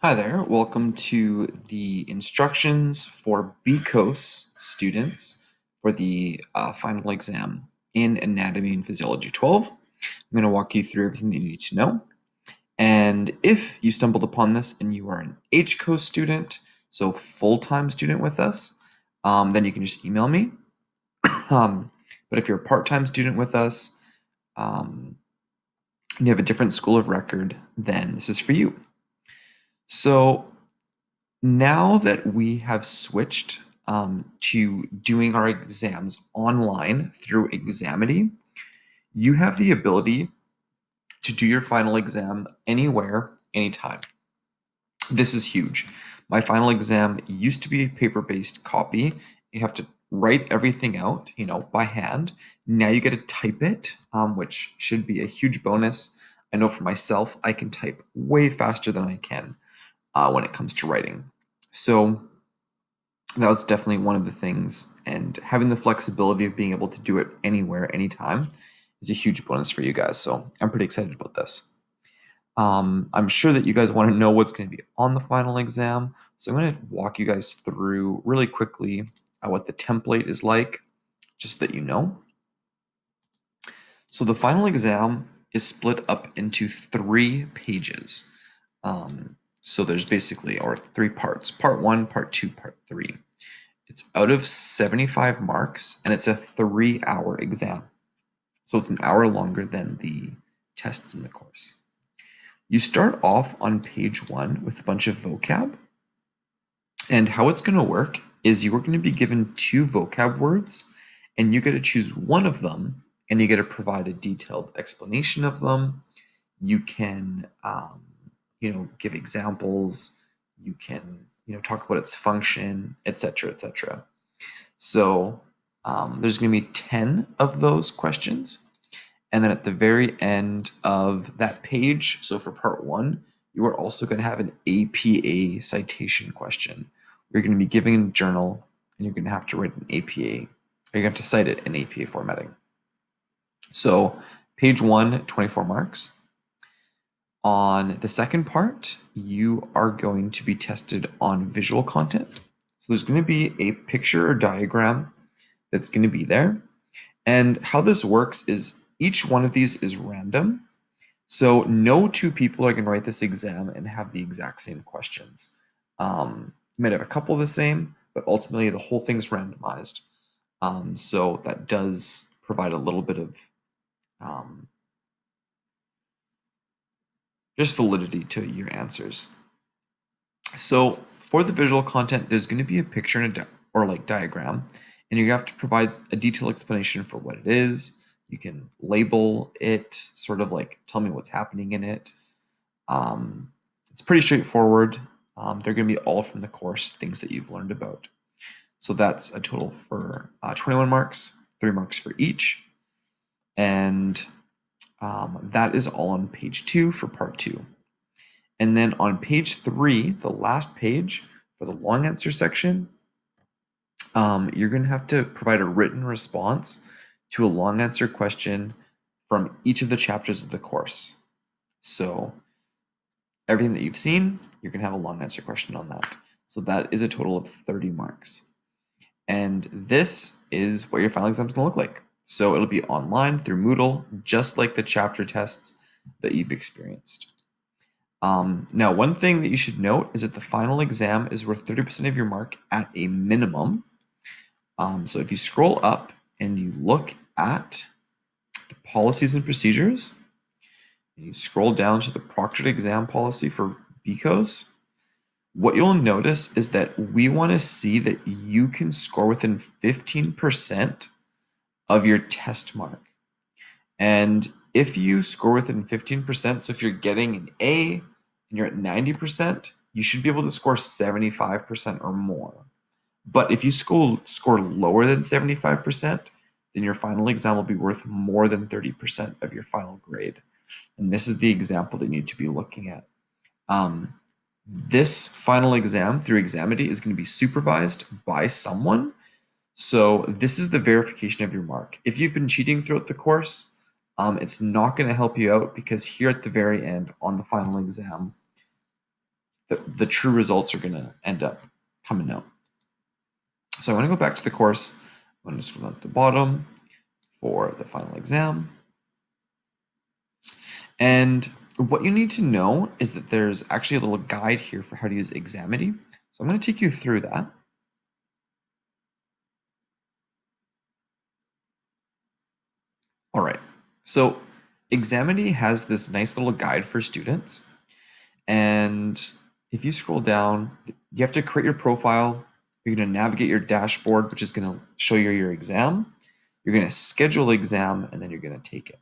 Hi there, welcome to the instructions for BCOS students for the final exam in Anatomy and Physiology 12. I'm going to walk you through everything that you need to know. And if you stumbled upon this and you are an HCOS student, so full-time student with us, then you can just email me. But if you're a part-time student with us, and you have a different school of record, then this is for you. So now that we have switched to doing our exams online through Examity, you have the ability to do your final exam anywhere, anytime. This is huge. My final exam used to be a paper-based copy. You have to write everything out, by hand. Now you get to type it, which should be a huge bonus. I know for myself, I can type way faster than I can when it comes to writing. So that was definitely one of the things, and having the flexibility of being able to do it anywhere, anytime is a huge bonus for you guys. So I'm pretty excited about this. I'm sure that you guys want to know what's going to be on the final exam. So I'm going to walk you guys through really quickly what the template is like, just that you know. So the final exam is split up into 3 pages. So there's basically, or 3 parts, part 1, part 2, part 3. It's out of 75 marks, and it's a 3-hour exam. So it's an hour longer than the tests in the course. You start off on page 1 with a bunch of vocab. And how it's going to work is you are going to be given 2 vocab words, and you get to choose one of them, and you get to provide a detailed explanation of them. You can, give examples. You can, talk about its function, etc., etc. So there's going to be 10 of those questions. And then at the very end of that page, so for part 1, you are also going to have an APA citation question. You're going to be giving a journal, and you're going to have to write an APA, or you're going to have to cite it in APA formatting. So page 1, 24 marks. On the second part, you are going to be tested on visual content. So there's going to be a picture or diagram that's going to be there. And how this works is each one of these is random. So no 2 people are going to write this exam and have the exact same questions. You might have a couple of the same, but ultimately the whole thing's randomized. So that does provide a little bit of just validity to your answers. So for the visual content, there's going to be a picture and or diagram, and you have to provide a detailed explanation for what it is. You can label it, sort of tell me what's happening in it. It's pretty straightforward. They're going to be all from the course, things that you've learned about. So that's a total for 21 marks, 3 marks for each. And that is all on page 2 for part 2. And then on page 3, the last page for the long answer section, you're going to have to provide a written response to a long answer question from each of the chapters of the course. So everything that you've seen, you're going to have a long answer question on that. So that is a total of 30 marks. And this is what your final exam is going to look like. So it'll be online through Moodle, just like the chapter tests that you've experienced. Now, one thing that you should note is that the final exam is worth 30% of your mark at a minimum. So if you scroll up and you look at the policies and procedures, and you scroll down to the proctored exam policy for BCOS, what you'll notice is that we want to see that you can score within 15% of your test mark. And if you score within 15%, so if you're getting an A and you're at 90%, you should be able to score 75% or more. But if you score lower than 75%, then your final exam will be worth more than 30% of your final grade. And this is the example that you need to be looking at. This final exam through Examity is going to be supervised by someone. So this is the verification of your mark. If you've been cheating throughout the course, it's not going to help you out, because here at the very end on the final exam, the true results are going to end up coming out. So I want to go back to the course. I'm going to scroll down to the bottom for the final exam. And what you need to know is that there's actually a little guide here for how to use Examity. So I'm going to take you through that. All right, so Examity has this nice little guide for students. And if you scroll down, you have to create your profile. You're going to navigate your dashboard, which is going to show you your exam. You're going to schedule the exam, and then you're going to take it.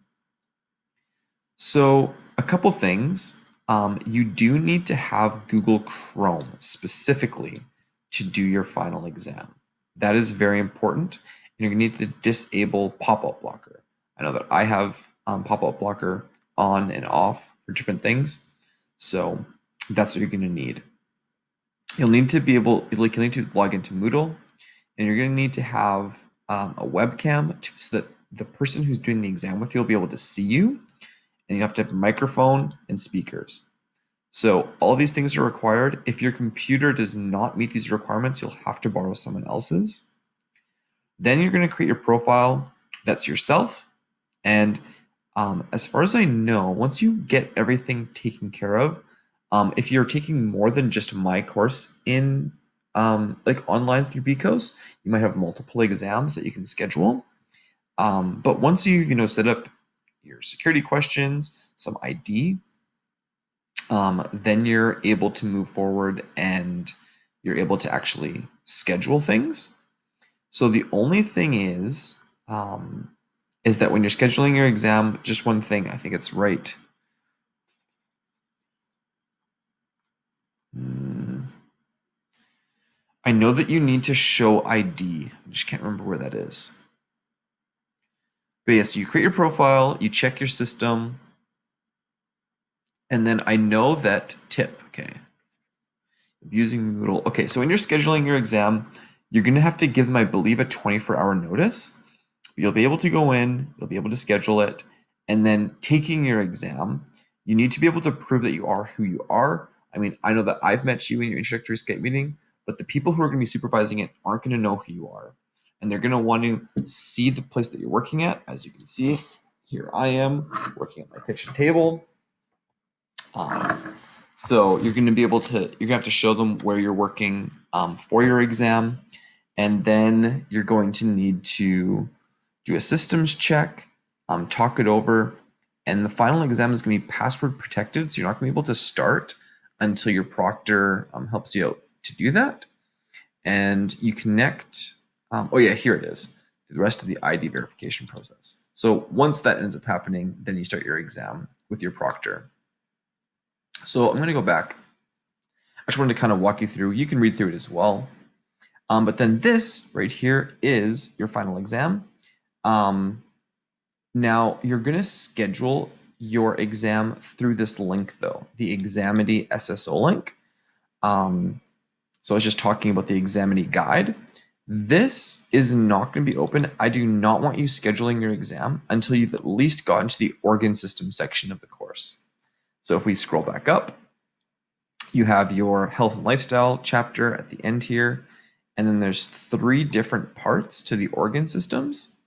So a couple things. You do need to have Google Chrome specifically to do your final exam. That is very important. You're going to need to disable pop-up blocker. I know that I have pop-up blocker on and off for different things. So that's what you're going to need. You'll need to be able, you'll need to log into Moodle, and you're going to need to have a webcam so that the person who's doing the exam with you will be able to see you. And you have to have a microphone and speakers. So all these things are required. If your computer does not meet these requirements, you'll have to borrow someone else's. Then you're going to create your profile. That's yourself. And as far as I know, once you get everything taken care of, if you're taking more than just my course in like online through BCOS, you might have multiple exams that you can schedule. But once you set up your security questions, some ID, then you're able to move forward and you're able to actually schedule things. So the only thing is that when you're scheduling your exam, just one thing, I think it's right. I know that you need to show ID. I just can't remember where that is. But yes, you create your profile, you check your system, and then I know that tip, okay, using Moodle. Okay, so when you're scheduling your exam, you're going to have to give them, I believe, a 24-hour notice. You'll be able to go in, you'll be able to schedule it, and then taking your exam, you need to be able to prove that you are who you are. I mean, I know that I've met you in your introductory Skype meeting, but the people who are going to be supervising it aren't going to know who you are. And they're going to want to see the place that you're working at. As you can see, here I am working at my kitchen table. So you're going to be able to, you're going to have to show them where you're working for your exam. And then you're going to need to do a systems check, talk it over, and the final exam is going to be password protected, so you're not going to be able to start until your proctor helps you out to do that. And you connect, oh yeah, here it is, the rest of the ID verification process. So once that ends up happening, then you start your exam with your proctor. So I'm going to go back. I just wanted to kind of walk you through. You can read through it as well. But then this right here is your final exam. Now you're going to schedule your exam through this link though, the Examity SSO link. So I was just talking about the Examity guide. This is not going to be open. I do not want you scheduling your exam until you've at least gotten to the organ system section of the course. So if we scroll back up, you have your health and lifestyle chapter at the end here. And then there's 3 different parts to the organ systems.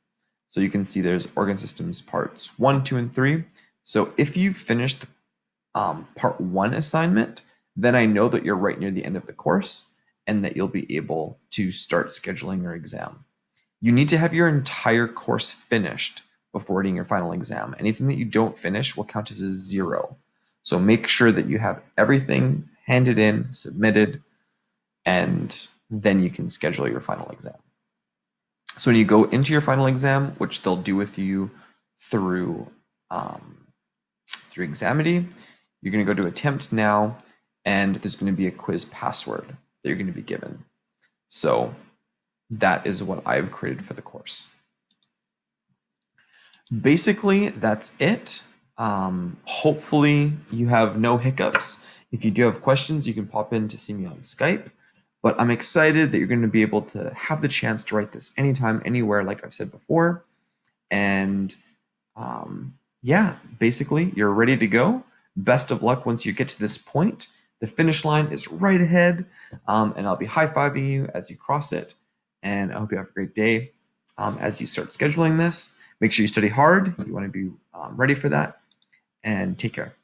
So you can see there's organ systems parts 1, 2, and 3. So if you finished part 1 assignment, then I know that you're right near the end of the course and that you'll be able to start scheduling your exam. You need to have your entire course finished before doing your final exam. Anything that you don't finish will count as a 0. So make sure that you have everything handed in, submitted, and then you can schedule your final exam. So when you go into your final exam, which they'll do with you through Examity, you're going to go to attempt now, and there's going to be a quiz password that you're going to be given. So that is what I've created for the course. Basically, that's it. Hopefully you have no hiccups. If you do have questions, you can pop in to see me on Skype. But I'm excited that you're going to be able to have the chance to write this anytime, anywhere, like I've said before. And yeah, basically, you're ready to go. Best of luck once you get to this point. The finish line is right ahead, and I'll be high-fiving you as you cross it. And I hope you have a great day. As you start scheduling this, make sure you study hard. You want to be ready for that, and take care.